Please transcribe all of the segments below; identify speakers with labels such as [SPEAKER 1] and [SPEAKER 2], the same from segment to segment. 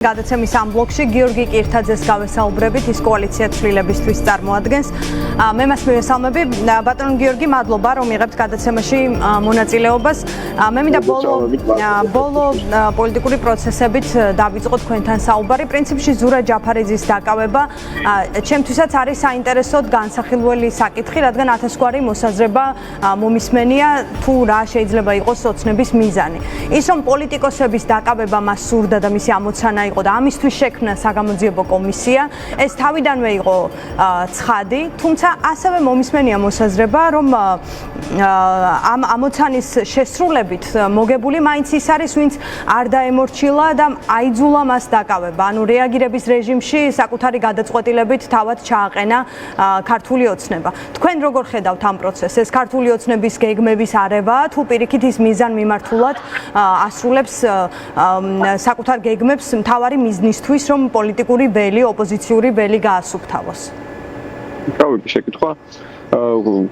[SPEAKER 1] გადაცემის ამ ბლოკში გიორგი კირთაძეს გავესაუბრებით, ის კოალიცია ცვლილებისთვის წარმოადგენს. მე მას მივესალმები. ბატონ გიორგი, მადლობა, რომ იღებთ გადაცემაში მონაწილეობას. მე მინდა ბოლო პოლიტიკური პროცესებით დავიწყო თქვენთან საუბარი. პრინციპში ზურა ჯაფარიძის დაკავება ჩემთვისაც არის საინტერესოდ განსახილველი საკითხი, რადგან ათასგვარი მოსაზრება მომისმენია თუ რა შეიძლება იყოს ოცნების მიზანი. ის რომ პოლიტიკოსების დაკავება მას სურდა და მისი ამოცანა იყო და ამისთვის შექმნა საგამოძიებო კომისია, ეს თავიდანვე იყო ცხადი, თუმცა ასევე მომისმენია მოსაზრება, რომ ამ ამოცანის შესრულებით მოგებული მაინც ის არის, ვინც არ დაემორჩილა და აიძულა მას დაკავება. ანუ რეაგირების რეჟიმში საკუთარი გადაწყვეტილებით თავად ჩააყენა ქართული ოცნება. თქვენ როგორ ხედავთ ამ პროცესს? ეს ქართული ოცნების გეგმების არევა თუ პირიქით ის მიზან მიმართულად ასრულებს საკუთარ გეგმებს მთავარი მიზნისთვის, რომ პოლიტიკური ველი, ოპოზიციური ველი გაასუფთავოს?
[SPEAKER 2] თავი შეკითხვა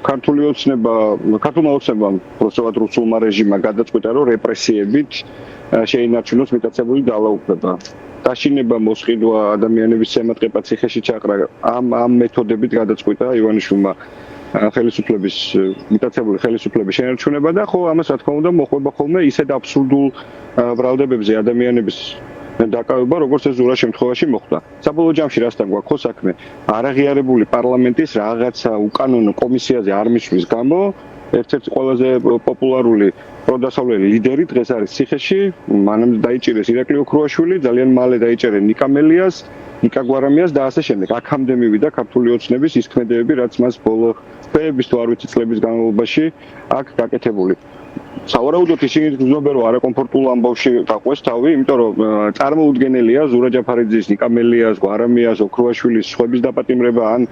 [SPEAKER 2] ქართული ოცნება, ქართულმა ოცნებამ პროსტovat რუსულმა რეჟიმმა გადაწყვიტა, რომ რეპრესიებით შეინარჩუნოს მიტაცებული ძალაუფლება. დაშინება, მოსყიდვა, ადამიანების ზემატყება ციხეში ჩაყრა ამ მეთოდებით გადაწყვიტა ივანიშვილმა ხელისუფლების მიტაცებული ხელისუფლების შენარჩუნება და ხო ამას რა თქმა უნდა მოყვება ხოლმე ისეთ აბსურდულ ბრალდებებზე ადამიანების დაკავება, როგორც ეს ზურა შემთხვევაში მოხდა. საბოლოო ჯამში რასთან გვაქვს ხო საქმე? არაღიარებული პარლამენტის რაღაცა უკანონო კომისიაზე არ მისვლის გამო ერთ-ერთი ყველაზე პოპულარული პროდასავლელი ლიდერი დღეს არის ციხეში, მანამდე დაიჭირეს ირაკლი ოქრუაშვილი, ძალიან მალე დაიჭერენ ნიკა მელიას, ნიკა გვარამიას და ასე შემდეგ. აქამდე მივიდა ქართული ოცნების ის ქმედებები, რაც მას ბოლო თვეების თუ არ ვიცი წლების განმავლობაში აქვს გაკეთებული. სავარაუდოდ ისინი გრძნობენ, რომ არაკომფორტულ ამბავში გაყვეს თავი, იმიტომ რომ წარმოუდგენელია ზურა ჯაფარიძის, ნიკა მელიას, გვარამიას, ოქრუაშვილის სხვების დაპატიმრება ან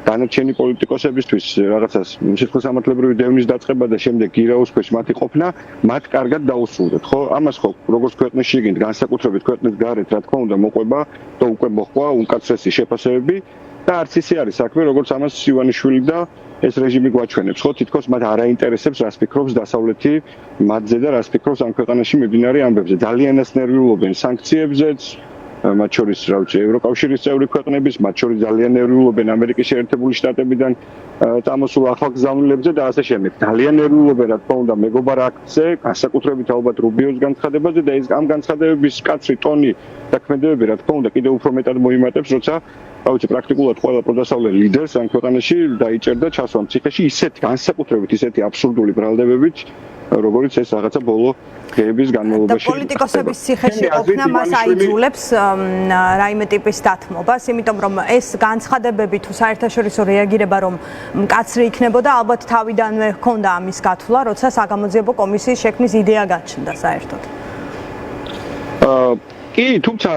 [SPEAKER 2] დანარჩენი პოლიტიკოსებისთვის რაღაცას სიტყვასამართლებრივი დევნის დაწყება და შემდეგ გირაოს ქვეშ მათი ყოფნა, მათ კარგად დაუსრულდეთ, ხო? ამას ხო როგორც ქვეყნის შიგნით, განსაკუთრებით ქვეყნის გარეთ, რა თქმა უნდა, მოყვება და უკვე მოხდა უკაცრესი შეფასებები და არც ისე არის საქმე, როგორც ამას ივანიშვილი და ეს რეჟიმი გვაჩვენებს, ხო? თითქოს მათ არ აინტერესებს, რას ფიქრობს დასავლეთი მათზე და რას ფიქრობს ამ ქვეყანაში მიმდინარე ამბებზე. ძალიანაც ნერვიულობენ სანქციებზეც, მათ შორის, რა ვიცი, ევროკავშირის წევრი ქვეყნების, მათ შორის ძალიან ნერვიულობენ ამერიკის შეერთებული შტატებიდან წამოსულ ახალგზავნილებზე და ასე შემდეგ. ძალიან ნერვიულობენ, რა თქმა უნდა, მეგობარ აქტზე, განსაკუთრებით ალბათ რუბიოს განცხადებაზე და ეს ამ განცხადებების კაცრი ტონი და ქმედებები, რა თქმა უნდა, კიდევ უფრო მეტად მოიმატებს, როცა აუცი პრაქტიკულად ყველა პროდასავლელ ლიდერს ამ ქვეყანაში დაიჭერდა ჩასვამ ციხეში ისეთი განსაკუთრებით ისეთი აბსურდული ბრალდებებით, როგორც ეს რაღაცა ბოლო დღეების განმავლობაში.
[SPEAKER 1] და პოლიტიკოსების ციხეში ყოფნა მას აიძულებს რაიმე ტიპის დათმობას, იმიტომ რომ ეს განცხადებები თუ საერთაშორისო რეაგირება რომ მკაცრი იქნებოდა, ალბათ თავიდანვე ჰქონდა ამის გათვლა, როცა საგამოძიებო კომისიის შექმნის იდეა გაჩნდა საერთოდ.
[SPEAKER 2] კი, თუმცა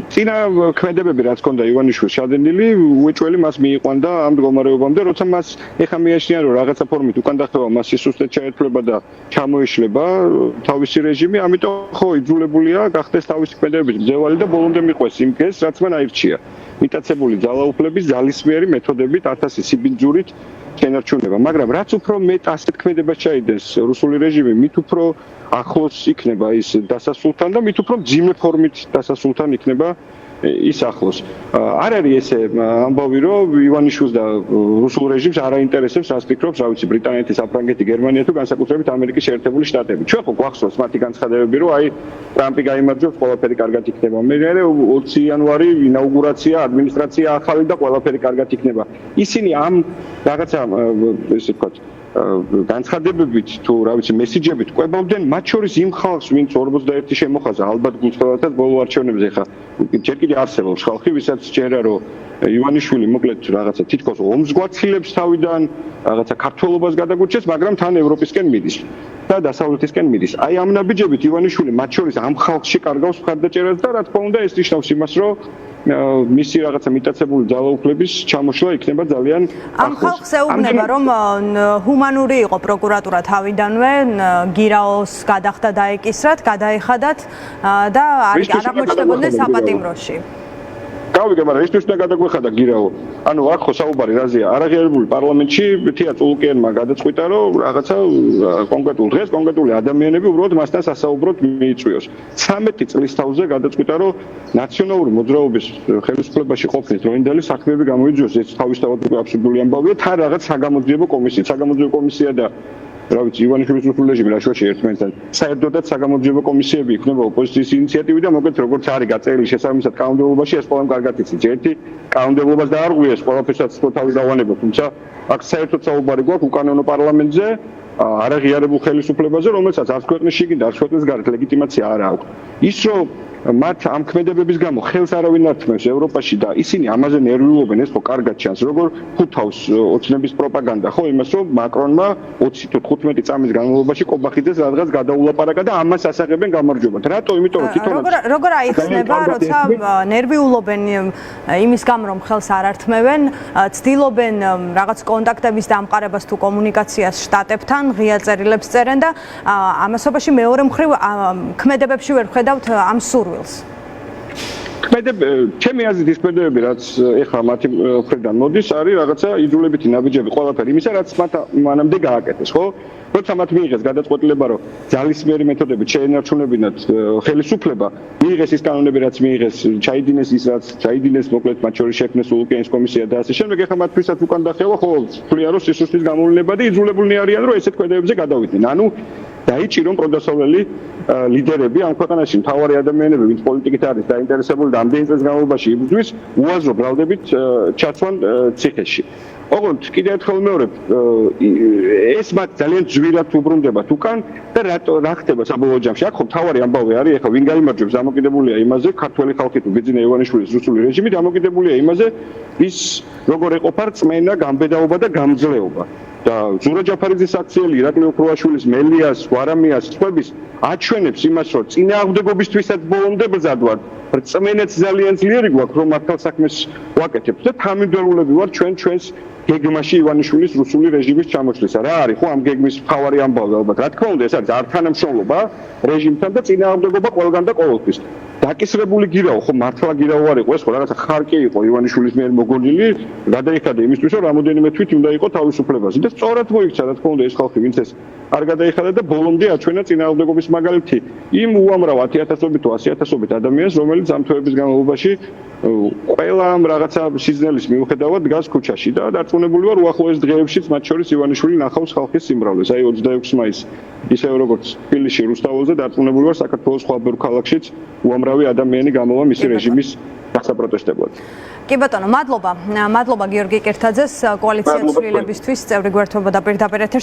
[SPEAKER 2] წინა ქმედებები რაც ჰქონდა ივანიშვილს შადენილი, უეჭველი მას მიიყვანდა ამ მდგომარეობამდე, როცა მას ეხა მიაჩნია, რომ რაღაცა ფორმით უკან დახევა მას სისუსტედ ჩაერთვლება და ჩამოიშლება თავისი რეჟიმი, ამიტომ ხო იძულებულია გახდეს თავისი ქმედებების მძევალი და ბოლომდე მიყვეს იმ გეს, რაც მან აირჩია. მიტაცებული ძალაუფლების ძალისმიერი მეთოდებით, ათასი სიბინძურით შენარჩუნება, მაგრამ რაც უფრო მეტ ასეთ ქმედებას ჩაიდეს რუსული რეჟიმი, მით უფრო ახლოს იქნება ის დასასრულთან და მით უფრო მძიმე ფორმით დასასრულთან იქნება ის ახლოს. არ არის ესე ამბავი, რომ ივანიშვილს და რუსულ რეჟიმს არ აინტერესებს, რას ფიქრობს, რა ვიცი, ბრიტანეთი, საფრანგეთი, გერმანია თუ განსაკუთრებით ამერიკის შეერთებული შტატები. ჩვენ ხო გვახსოვს მათი განცხადებები, რომ აი ტრამპი გაიმარჯვებს, ყველაფერი კარგად იქნება. მე 20 იანვარი ინაუგურაცია, ადმინისტრაცია ახალი და ყველაფერი კარგად იქნება. ისინი ამ რაღაცა ესე ვთქვათ განცხადებებით თუ რა ვიცი მესიჯებით ყვებავდნენ მათ შორის იმ ხალხს, ვინც 41 შემოხაზა ალბათ გულწრფელადაც ბოლო არჩევნებზე ხა ჯერ კიდე არსებობს ხალხი, ვისაც ჯერა რომ ივანიშვილი მოკლედ რაღაცა თითქოს ომს გვაცილებს თავიდან, რაღაცა ქართველობას გადაგურჩეს, მაგრამ თან ევროპისკენ მიდის და დასავლეთისკენ მიდის. აი ამ ნაბიჯებით ივანიშვილი მათ შორის ამ ხალხში კარგავს მხარდაჭერას და რა თქმა უნდა ეს ნიშნავს იმას, რომ მისი რაღაცა მიტაცებული ძალაუფლების ჩამოშლა იქნება ძალიან ახლოს.
[SPEAKER 1] ამ ხალხს ეუბნება, რომ ჰუმანური იყო პროკურატურა თავიდანვე, გირაოს გადახდა დაეკისრათ, გადაეხადათ და არ აღმოჩნდებოდნენ საპატიმროში.
[SPEAKER 2] გავიგე, მაგრამ ისთვის უნდა გადაგვეხადა გირაო. ანუ აქ ხო საუბარი რაზეა? არაღიარებული პარლამენტში თია წულუკიანმა გადაწყვიტა, რომ რაღაცა კონკრეტულ დღეს კონკრეტული ადამიანები უბრალოდ მასთან სასაუბროდ მიიწვიოს. 13 წლის თავზე გადაწყვიტა, რომ ნაციონალური მოძრაობის ხელისუფლებაში ყოფნის დროინდელი საქმეები გამოიძიოს. ეს თავისთავად უკვე აბსურდული ამბავია. თან რაღაც საგამოძიებო კომისია, საგამოძიებო კომისია და რა ვიცი, ივანიშვილის რუსული რეჟიმი რა შუაში ერთმანეთთან. საერთოდაც საგამოძიებო კომისიები იქნება ოპოზიციის ინიციატივი და მოკეთ როგორც არის გაწერილი შესაბამისად კანონმდებლობაში, ეს ყველამ კარგად იცით. ერთი კანონმდებლობას დაარღვიეს ყველაფერსაც თავი დავანებოთ, თუმცა აქ საერთოდ საუბარი გვაქვს უკანონო პარლამენტზე, არაღიარებულ ხელისუფლებაზე, რომელსაც არც ქვეყნის შიგნით, არც ქვეყნის გარეთ ლეგიტიმაცია არ აქვს. ის რომ მათ ამ ქმედებების გამო ხელს არავინ არ თმევს ევროპაში და ისინი ამაზე ნერვიულობენ, ეს ხო კარგად ჩანს, როგორ ხუთავს ოცნების პროპაგანდა, ხო, იმას რომ მაკრონმა 20 თუ 15 წამის განმავლობაში კობახიძეს რაღაც გადაულაპარაკა და ამას ასაღებენ გამარჯვებად. რატო? იმიტომ რომ თვითონ
[SPEAKER 1] როგორ აიხსნება, როცა ნერვიულობენ იმის გამო, რომ ხელს არ ართმევენ, ცდილობენ რაღაც კონტაქტების დამყარებას თუ კომუნიკაციას შტატებთან, ღია წერილებს წერენ და ამასობაში მეორე მხრივ ქმედებებში ვერ ხედავთ ამ სურვილს.
[SPEAKER 2] ჩემი აზრით ის ქმედებები, რაც ეხლა მათი მხრიდან მოდის, არის რაღაცა იძულებითი ნაბიჯები ყველაფერი იმისა, რაც მათ მანამდე გააკეთეს, ხო? როცა მათ მიიღეს გადაწყვეტილება, რომ ძალისმიერი მეთოდებით შეენარჩუნებინათ ხელისუფლება, მიიღეს ის კანონები, რაც მიიღეს, ჩაიდინეს ის, რაც ჩაიდინეს, მოკლედ მათ შორის შექმნეს ულუკიანის კომისია და ასე შემდეგ, ეხლა მათთვისაც უკან დახევა, ხო, თვლიან რომ სისუსტის გამოვლენა და იძულებულნი არიან, რომ ესეთ ქმედებებზე გადავიდნენ. ანუ დაიჭირონ პროდასავლელი ლიდერები ამ ქვეყანაში, მთავარი ადამიანები, ვინც პოლიტიკით არის დაინტერესებული და ამდენი წელს განმავლობაში იბრძვის, უაზრო ბრალდებით ჩაცვან ციხეში. ოღონდ კიდევ ერთხელ ვიმეორებ, ეს მათ ძალიან ძვირად უბრუნდებათ უკან და რა ხდება საბოლოო ჯამში? აქ ხო მთავარი ამბავი არის, ეხლა ვინ გაიმარჯვებს, დამოკიდებულია იმაზე, ქართველი ხალხი თუ ბიძინა ივანიშვილის რუსული რეჟიმი, დამოკიდებულია იმაზე, ის როგორ ეყოფა რწმენა, გამბედაობა და გამძლეობა. და ზურა ჯაფარიძის აქციელი, ირაკლი ოქროაშვილის, მელიას, გვარამიას, სხვების აჩვენებს იმას, რომ წინააღმდეგობისთვისაც ბოლომდე ბრძად ვართ. რწმენაც ძალიან ძლიერი გვაქვს, რომ მართალ საქმეს ვაკეთებთ და თანმიმდევრულები ვართ ჩვენს გეგმაში ივანიშვილის რუსული რეჟიმის ჩამოშლისა. რა არის ხო ამ გეგმის მთავარი ამბავი ალბათ? რა თქმა უნდა, ეს არის არ თანამშრომლობა რეჟიმთან და წინააღმდეგობა ყველგან და ყოველთვის. დაკისრებული გირაო, ხო მართლა გირაო არ იყო, ეს ხო რაღაცა ხარკი იყო ივანიშვილის მიერ მოგონილი, გადაიხადა იმისთვის, რომ რამოდენიმე თვით უნდა იყო თავისუფლებაზე. და სწორად მოიქცა, რა თქმა უნდა, ეს ხალხი, ვინც ეს არ გადაიხადა და ბოლომდე აჩვენა წინააღმდეგობის მაგალითი იმ უამრავ 10,000-ობით თუ 100,000-ობით ადამიანს, რომელიც ამ თვეების განმავლობაში ყველა ამ რაღაცა სიზნელის მიუხედავად დგას ქუჩაში და დარწმუნებული ვარ უახლოეს დღეებშიც მათ შორის ივანიშვილი ნახავს ხალხის სიმრავლეს. აი 26 მაისს ისევ როგორც თბილისში რუსთაველზე დარწმუნებული ვარ საქართველოს სხვა ბევრ ქალაქშიც უამრავი ადამიანი გამოვა მისი რეჟიმის დასაპროტესტებლად.
[SPEAKER 1] კი ბატონო, მადლობა გიორგი კირთაძეს, კოალიცია ცვლილებისთვის წევრი გვერდთვება და პირდაპირ ეთერში